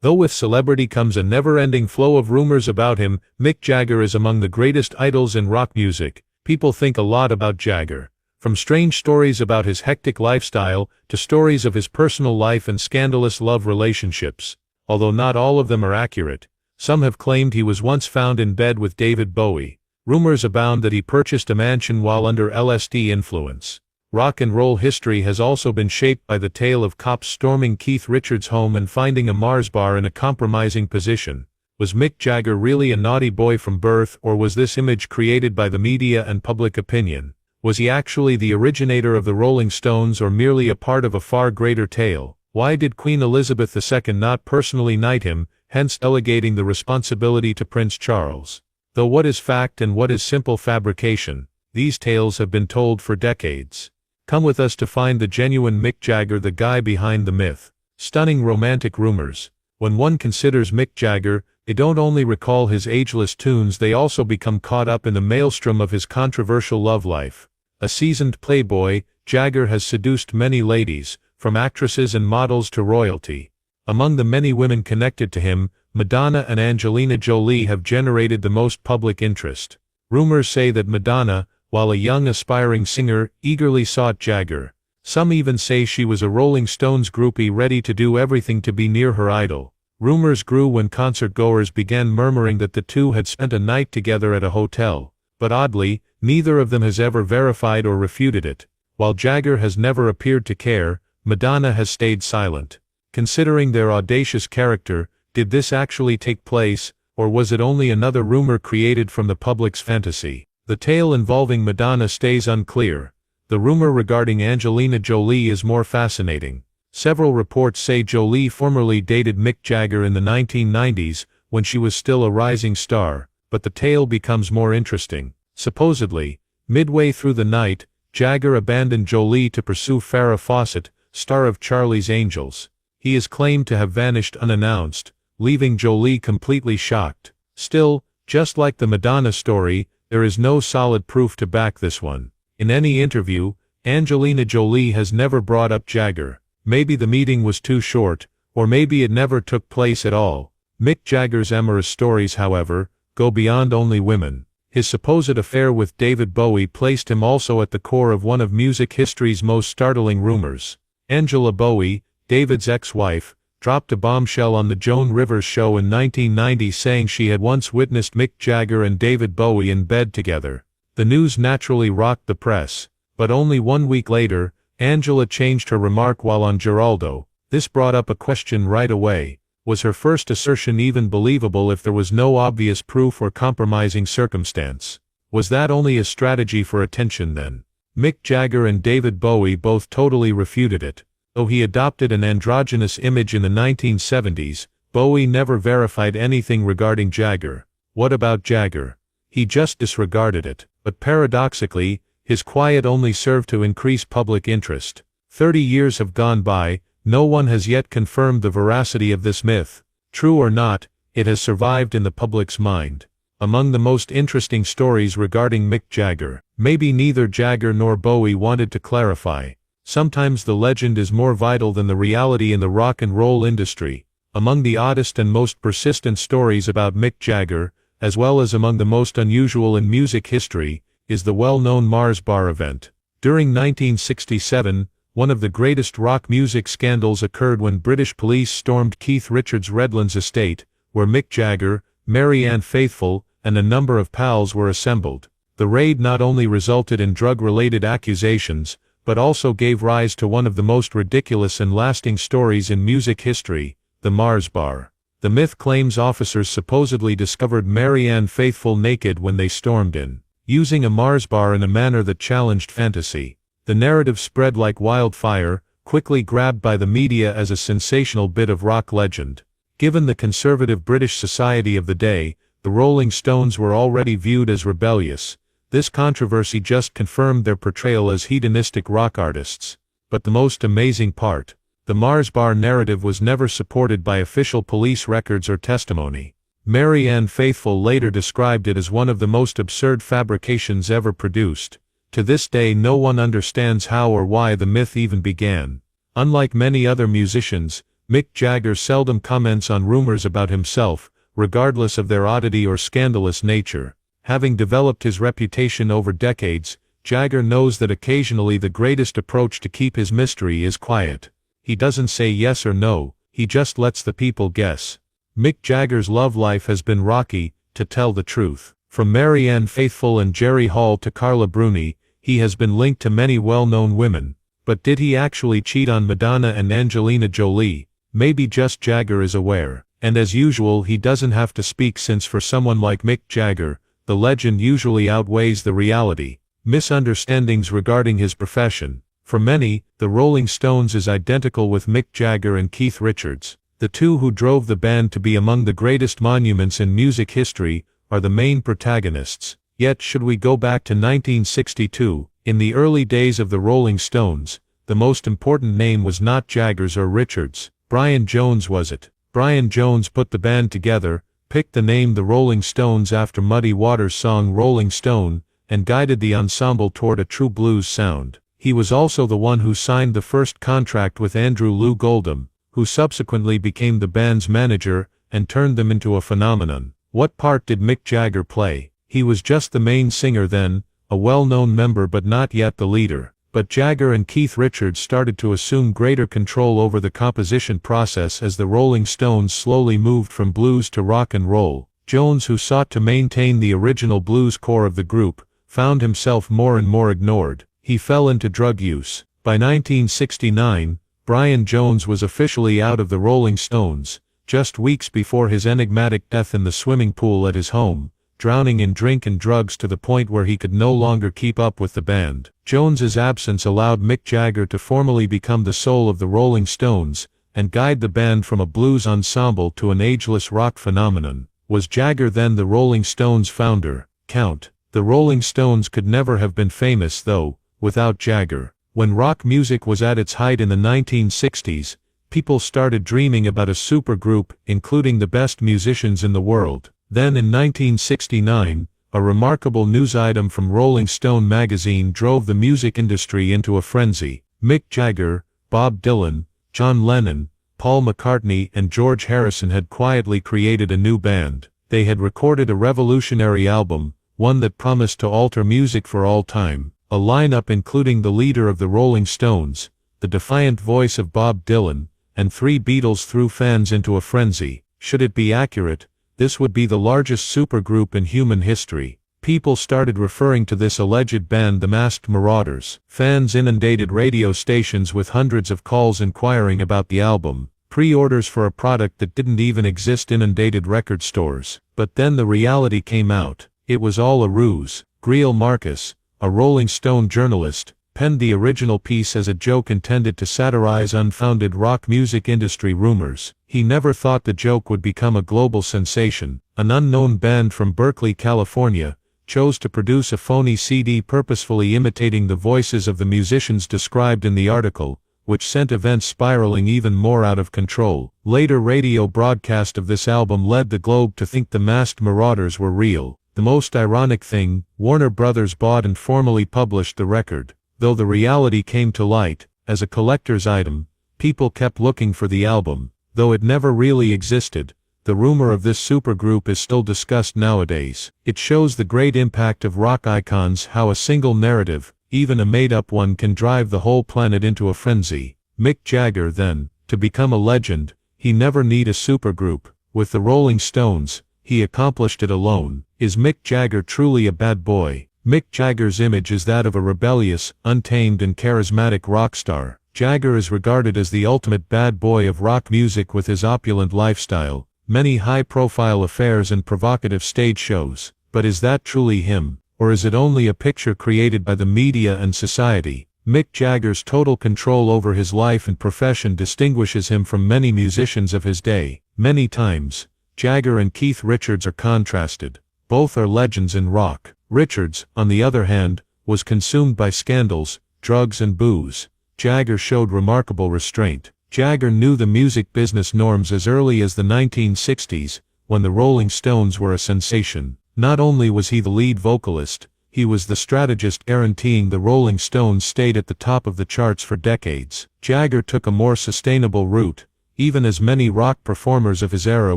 Though with celebrity comes a never-ending flow of rumors about him, Mick Jagger is among the greatest idols in rock music. People think a lot about Jagger. From strange stories about his hectic lifestyle, to stories of his personal life and scandalous love relationships. Although not all of them are accurate. Some have claimed he was once found in bed with David Bowie. Rumors abound that he purchased a mansion while under LSD influence. Rock and roll history has also been shaped by the tale of cops storming Keith Richards' home and finding a Mars bar in a compromising position. Was Mick Jagger really a naughty boy from birth, or was this image created by the media and public opinion? Was he actually the originator of the Rolling Stones or merely a part of a far greater tale? Why did Queen Elizabeth II not personally knight him, hence delegating the responsibility to Prince Charles? Though what is fact and what is simple fabrication, these tales have been told for decades. Come with us to find the genuine Mick Jagger, the guy behind the myth. Stunning romantic rumors. When one considers Mick Jagger, they don't only recall his ageless tunes, they also become caught up in the maelstrom of his controversial love life. A seasoned playboy, Jagger has seduced many ladies, from actresses and models to royalty. Among the many women connected to him, Madonna and Angelina Jolie have generated the most public interest. Rumors say that Madonna, while a young aspiring singer, eagerly sought Jagger. Some even say she was a Rolling Stones groupie ready to do everything to be near her idol. Rumors grew when concert-goers began murmuring that the two had spent a night together at a hotel. But oddly, neither of them has ever verified or refuted it. While Jagger has never appeared to care, Madonna has stayed silent. Considering their audacious character, did this actually take place, or was it only another rumor created from the public's fantasy? The tale involving Madonna stays unclear. The rumor regarding Angelina Jolie is more fascinating. Several reports say Jolie formerly dated Mick Jagger in the 1990s, when she was still a rising star, but the tale becomes more interesting. Supposedly, midway through the night, Jagger abandoned Jolie to pursue Farrah Fawcett, star of Charlie's Angels. He is claimed to have vanished unannounced, leaving Jolie completely shocked. Still, just like the Madonna story, there is no solid proof to back this one. In any interview, Angelina Jolie has never brought up Jagger. Maybe the meeting was too short, or maybe it never took place at all. Mick Jagger's amorous stories, however, go beyond only women. His supposed affair with David Bowie placed him also at the core of one of music history's most startling rumors. Angela Bowie, David's ex-wife, dropped a bombshell on the Joan Rivers show in 1990 saying she had once witnessed Mick Jagger and David Bowie in bed together. The news naturally rocked the press, but only 1 week later, Angela changed her remark while on Geraldo. This brought up a question right away. Was her first assertion even believable if there was no obvious proof or compromising circumstance? Was that only a strategy for attention then? Mick Jagger and David Bowie both totally refuted it. Though he adopted an androgynous image in the 1970s, Bowie never verified anything regarding Jagger. What about Jagger? He just disregarded it. But paradoxically, his quiet only served to increase public interest. 30 years have gone by, no one has yet confirmed the veracity of this myth. True or not, it has survived in the public's mind. Among the most interesting stories regarding Mick Jagger, maybe neither Jagger nor Bowie wanted to clarify. Sometimes the legend is more vital than the reality in the rock and roll industry. Among the oddest and most persistent stories about Mick Jagger, as well as among the most unusual in music history, is the well-known Mars Bar event. During 1967, one of the greatest rock music scandals occurred when British police stormed Keith Richards' Redlands estate, where Mick Jagger, Mary Ann Faithfull, and a number of pals were assembled. The raid not only resulted in drug-related accusations, but also gave rise to one of the most ridiculous and lasting stories in music history, the Mars Bar. The myth claims officers supposedly discovered Mary Ann Faithfull naked when they stormed in, using a Mars bar in a manner that challenged fantasy. The narrative spread like wildfire, quickly grabbed by the media as a sensational bit of rock legend. Given the conservative British society of the day, the Rolling Stones were already viewed as rebellious. This controversy just confirmed their portrayal as hedonistic rock artists. But the most amazing part, the Mars Bar narrative was never supported by official police records or testimony. Mary Ann Faithfull later described it as one of the most absurd fabrications ever produced. To this day no one understands how or why the myth even began. Unlike many other musicians, Mick Jagger seldom comments on rumors about himself, regardless of their oddity or scandalous nature. Having developed his reputation over decades, Jagger knows that occasionally the greatest approach to keep his mystery is quiet. He doesn't say yes or no, he just lets the people guess. Mick Jagger's love life has been rocky, to tell the truth. From Marianne Faithfull and Jerry Hall to Carla Bruni, he has been linked to many well-known women. But did he actually cheat on Madonna and Angelina Jolie? Maybe just Jagger is aware. And as usual, he doesn't have to speak, since for someone like Mick Jagger, the legend usually outweighs the reality. Misunderstandings regarding his profession. For many, the Rolling Stones is identical with Mick Jagger and Keith Richards. The two who drove the band to be among the greatest monuments in music history are the main protagonists. Yet should we go back to 1962, in the early days of the Rolling Stones, the most important name was not Jagger's or Richards. Brian Jones was it. Brian Jones put the band together, picked the name The Rolling Stones after Muddy Waters' song Rolling Stone, and guided the ensemble toward a true blues sound. He was also the one who signed the first contract with Andrew Lou Goldham, who subsequently became the band's manager and turned them into a phenomenon. What part did Mick Jagger play? He was just the main singer then, a well-known member but not yet the leader. But Jagger and Keith Richards started to assume greater control over the composition process as the Rolling Stones slowly moved from blues to rock and roll. Jones, who sought to maintain the original blues core of the group, found himself more and more ignored. He fell into drug use. By 1969, Brian Jones was officially out of the Rolling Stones, just weeks before his enigmatic death in the swimming pool at his home, drowning in drink and drugs to the point where he could no longer keep up with the band. Jones's absence allowed Mick Jagger to formally become the soul of the Rolling Stones, and guide the band from a blues ensemble to an ageless rock phenomenon. Was Jagger then the Rolling Stones founder? Count. The Rolling Stones could never have been famous, though, without Jagger. When rock music was at its height in the 1960s, people started dreaming about a supergroup, including the best musicians in the world. Then in 1969, a remarkable news item from Rolling Stone magazine drove the music industry into a frenzy. Mick Jagger, Bob Dylan, John Lennon, Paul McCartney and George Harrison had quietly created a new band. They had recorded a revolutionary album, one that promised to alter music for all time. A lineup including the leader of the Rolling Stones, the defiant voice of Bob Dylan, and 3 Beatles threw fans into a frenzy. Should it be accurate, this would be the largest supergroup in human history. People started referring to this alleged band the Masked Marauders. Fans inundated radio stations with hundreds of calls inquiring about the album. Pre-orders for a product that didn't even exist inundated record stores. But then the reality came out. It was all a ruse. Greil Marcus, a Rolling Stone journalist, penned the original piece as a joke intended to satirize unfounded rock music industry rumors. He never thought the joke would become a global sensation. An unknown band from Berkeley, California, chose to produce a phony CD purposefully imitating the voices of the musicians described in the article, which sent events spiraling even more out of control. Later radio broadcast of this album led the globe to think the Masked Marauders were real. The most ironic thing, Warner Brothers bought and formally published the record. Though the reality came to light, as a collector's item, people kept looking for the album. Though it never really existed, the rumor of this supergroup is still discussed nowadays. It shows the great impact of rock icons, how a single narrative, even a made-up one, can drive the whole planet into a frenzy. Mick Jagger then, to become a legend, he never need a supergroup. With the Rolling Stones, he accomplished it alone. Is Mick Jagger truly a bad boy? Mick Jagger's image is that of a rebellious, untamed and charismatic rock star. Jagger is regarded as the ultimate bad boy of rock music with his opulent lifestyle, many high-profile affairs and provocative stage shows. But is that truly him? Or is it only a picture created by the media and society? Mick Jagger's total control over his life and profession distinguishes him from many musicians of his day. Many times, Jagger and Keith Richards are contrasted. Both are legends in rock. Richards, on the other hand, was consumed by scandals, drugs and booze. Jagger showed remarkable restraint. Jagger knew the music business norms as early as the 1960s, when the Rolling Stones were a sensation. Not only was he the lead vocalist, he was the strategist guaranteeing the Rolling Stones stayed at the top of the charts for decades. Jagger took a more sustainable route, even as many rock performers of his era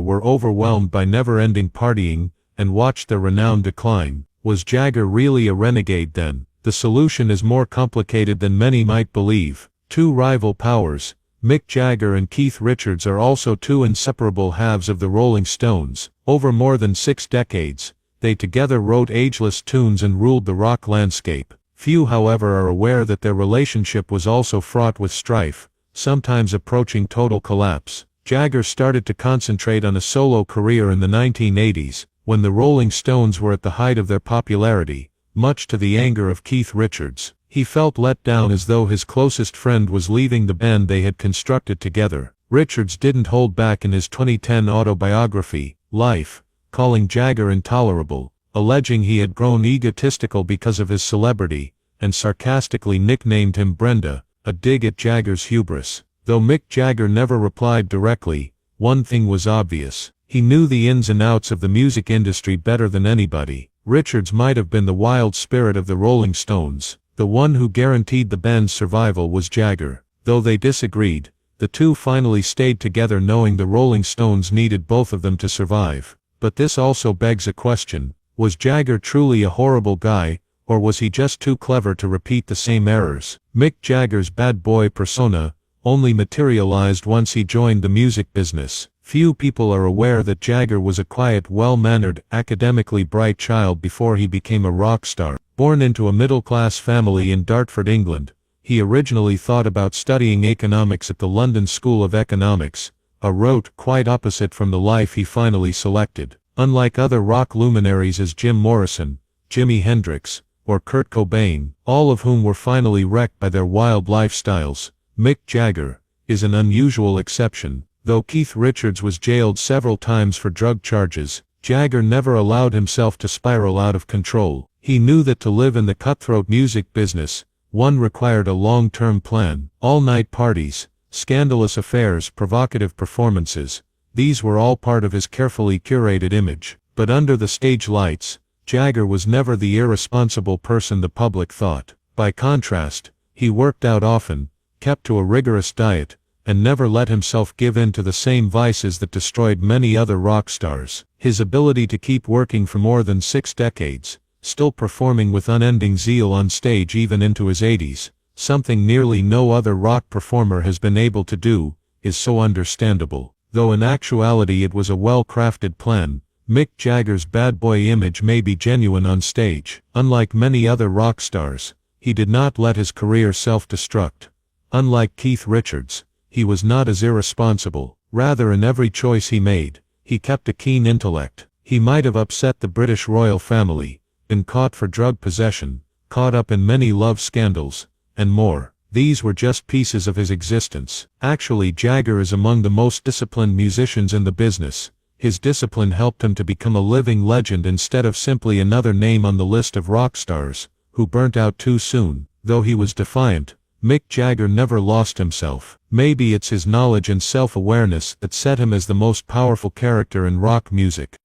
were overwhelmed by never-ending partying and watched their renown decline. Was Jagger really a renegade then? The solution is more complicated than many might believe. Two rival powers, Mick Jagger and Keith Richards, are also two inseparable halves of the Rolling Stones. Over more than 6 decades, they together wrote ageless tunes and ruled the rock landscape. Few, however, are aware that their relationship was also fraught with strife, sometimes approaching total collapse. Jagger started to concentrate on a solo career in the 1980s, when the Rolling Stones were at the height of their popularity, much to the anger of Keith Richards. He felt let down, as though his closest friend was leaving the band they had constructed together. Richards didn't hold back in his 2010 autobiography, Life, calling Jagger intolerable, alleging he had grown egotistical because of his celebrity, and sarcastically nicknamed him Brenda, a dig at Jagger's hubris. Though Mick Jagger never replied directly, one thing was obvious: he knew the ins and outs of the music industry better than anybody. Richards might have been the wild spirit of the Rolling Stones. The one who guaranteed the band's survival was Jagger. Though they disagreed, the two finally stayed together, knowing the Rolling Stones needed both of them to survive. But this also begs a question: was Jagger truly a horrible guy, or was he just too clever to repeat the same errors? Mick Jagger's bad boy persona only materialized once he joined the music business. Few people are aware that Jagger was a quiet, well-mannered, academically bright child before he became a rock star. Born into a middle-class family in Dartford, England, he originally thought about studying economics at the London School of Economics, a route quite opposite from the life he finally selected. Unlike other rock luminaries as Jim Morrison, Jimi Hendrix, or Kurt Cobain, all of whom were finally wrecked by their wild lifestyles, Mick Jagger is an unusual exception. Though Keith Richards was jailed several times for drug charges, Jagger never allowed himself to spiral out of control. He knew that to live in the cutthroat music business, one required a long-term plan. All-night parties, scandalous affairs, provocative performances, these were all part of his carefully curated image. But under the stage lights, Jagger was never the irresponsible person the public thought. By contrast, he worked out often, kept to a rigorous diet, and never let himself give in to the same vices that destroyed many other rock stars. His ability to keep working for more than 6 decades, still performing with unending zeal on stage even into his 80s, something nearly no other rock performer has been able to do, is so understandable. Though in actuality it was a well-crafted plan, Mick Jagger's bad boy image may be genuine on stage. Unlike many other rock stars, he did not let his career self-destruct. Unlike Keith Richards, he was not as irresponsible. Rather, in every choice he made, he kept a keen intellect. He might have upset the British royal family, been caught for drug possession, caught up in many love scandals, and more. These were just pieces of his existence. Actually, Jagger is among the most disciplined musicians in the business. His discipline helped him to become a living legend instead of simply another name on the list of rock stars who burnt out too soon. Though he was defiant, Mick Jagger never lost himself. Maybe it's his knowledge and self-awareness that set him as the most powerful character in rock music.